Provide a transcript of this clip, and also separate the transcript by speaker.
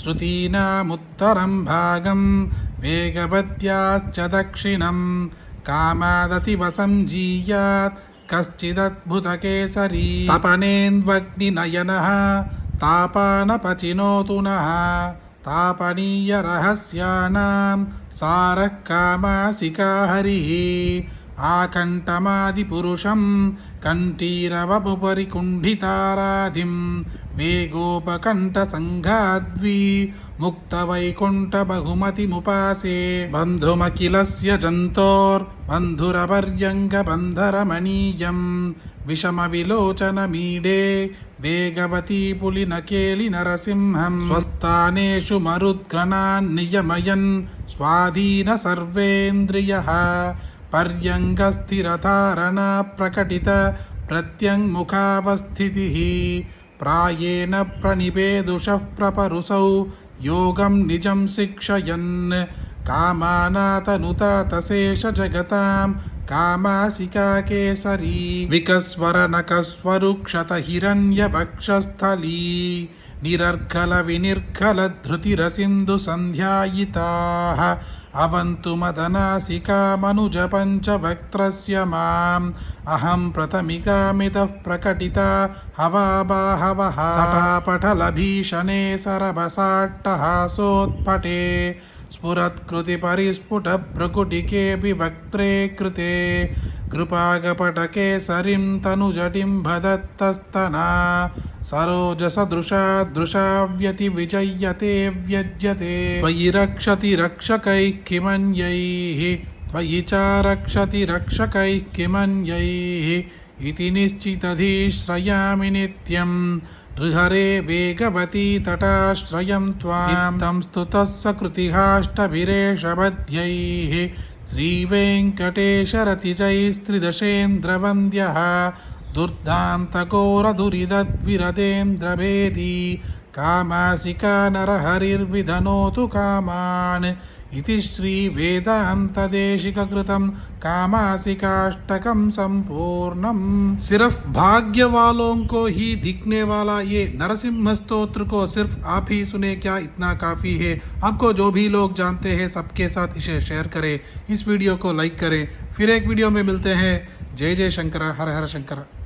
Speaker 1: श्रुतीनामुत्तरं भागं वेगवत्याश्च दक्षिणं कामादतिवसं जीयात् कश्चिदद्भुतकेसरी तपनेन्द्वग्निनयनः तापानपचिनोतु नः तापनीयरहस्यानां सारः कामासिका हरिः आकण्ठमादिपुरुषं कण्ठीरवपुपरि कुण्ठिताराधिं वेगोपकण्ठसङ्घाद्वी मुक्तवैकुण्ठबहुमतिमुपासे बन्धुमखिलस्य जन्तोर्बन्धुरपर्यङ्गबन्धरमणीयं विषमविलोचनमीडे वेगवती पुलिनकेलिनरसिंहं स्वस्थानेषु मरुद्गणान् नियमयन् स्वाधीन सर्वेन्द्रियः पर्यङ्गस्थिरधारणा प्रकटित प्रत्यङ्मुखावस्थितिः प्रायेण प्रणिपेदुषः प्रपरुसौ योगं निजं शिक्षयन् कामानातनुतातशेष जगतां कामासिका केसरी विकस्वरनकस्वरुक्षत हिरण्यवक्षस्थली निरर्गल विनिर्गल धृतिरसिन्धु सन्ध्यायिताः अवन्तु मदनासिका मनुज पञ्चवक्त्रस्य माम् अहं प्रथमिकामितः प्रकटिता हवाबाहवः पटलभीषणे सरभसाट्टहासोत्पटे स्फुरत्कृतिपरिस्फुटभ्रुकुटिके विवक्त्रे कृते कृपागपटकेसरीं तनुजटिं भदत्तस्तना सरोजसदृशा दृशा व्यतिविजयते व्यज्यते त्वयि रक्षति रक्षकैः किमन्यैः त्वयि च रक्षति रक्षकैः किमन्यैः इति निश्चितधीश्रयामि नित्यं नृहरे वेगवती तटाश्रयं त्वां तं स्तुतः सकृतिहाष्टभिरेषबध्यैः श्रीवेङ्कटेशरतिजैस्त्रिदशेन्द्रवन्द्यः दुर्दान्तघोरदुरिदद्विरदेन्द्रभेदी कामासिका नरहरिर्विधनोतु कामान् इति श्रीवेदान्तदेशिककृतं कामासिकाष्टकं संपूर्णम्। सिर्फ भाग्य वालों को ही दिखने वाला ये नरसिंह स्तोत्र को सिर्फ आप ही सुने क्या इतना काफ़ी है। आपको जो भी लोग जानते हैं सबके साथ इसे शेयर करें, इस वीडियो को लाइक करें। फिर एक वीडियो में मिलते हैं। जय जय शंकर, हर हर शंकर।